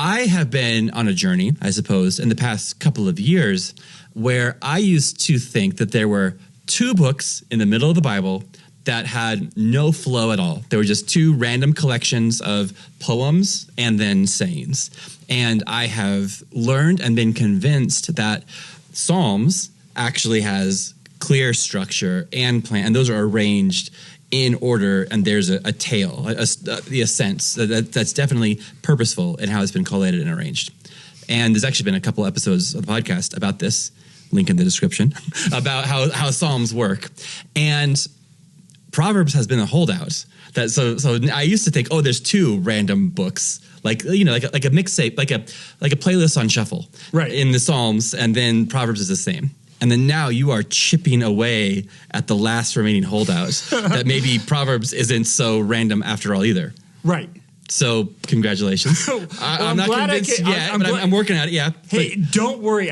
I have been on a journey, I suppose, in the past couple of years where I used to think that there were two books in the middle of the Bible that had no flow at all. There were just two random collections of poems and then sayings. And I have learned and been convinced that Psalms actually has clear structure and plan, and those are arranged in order, and there's a tale, a sense that's definitely purposeful in how it's been collated and arranged. And there's actually been a couple episodes of the podcast about this, link in the description, about how Psalms work. And Proverbs has been a holdout. So I used to think, oh, there's two random books, like a mixtape, like a playlist on shuffle, right, in the Psalms, and then Proverbs is the same. And then now you are chipping away at the last remaining holdout that maybe Proverbs isn't so random after all either. Right. So congratulations. I'm not convinced yet, but I'm working at it. Yeah. Hey, don't worry.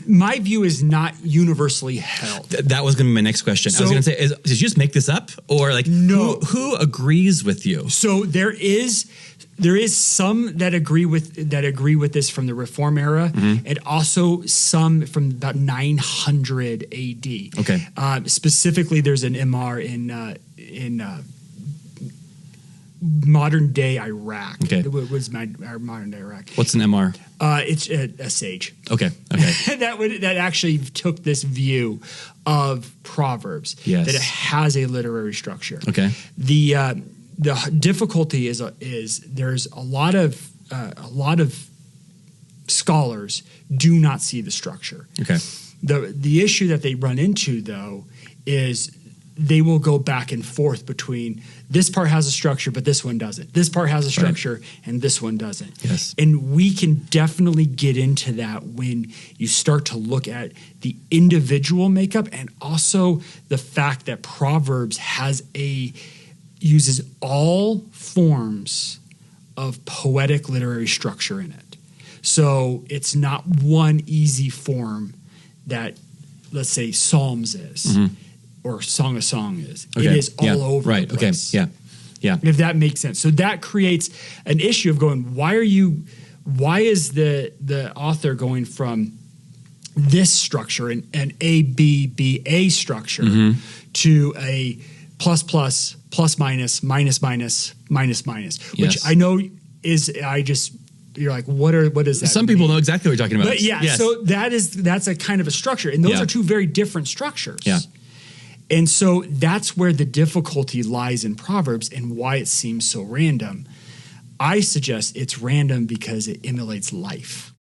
My view is not universally held. That was going to be my next question. I was going to say, did you just make this up, or like no? Who agrees with you? So there is some that agree with this from the Reform era, and also some from about 900 AD. Okay. Specifically, there's an MR in modern day Iraq. Okay. What was our modern day Iraq? What's an MR? It's a sage. Okay. that actually took this view of Proverbs. Yes. That it has a literary structure. Okay. The difficulty is there's a lot of scholars do not see the structure. Okay. The issue that they run into though is they will go back and forth between this part has a structure, but this one doesn't. This part has a structure, and this one doesn't. Yes. And we can definitely get into that when you start to look at the individual makeup and also the fact that Proverbs uses all forms of poetic literary structure in it. So it's not one easy form that, let's say, Psalms is. Or Song of Song is. Okay. It is all over the place. Okay. Yeah. If that makes sense. So that creates an issue of going, why is the author going from this structure, an A, B, B, A structure to a plus, plus, plus, minus, minus, minus, minus, minus, which I know you're like, what does that Some mean? people know exactly what you're talking about. But yes. So that's a kind of a structure. And those are two very different structures. Yeah. And so that's where the difficulty lies in Proverbs and why it seems so random. I suggest it's random because it emulates life.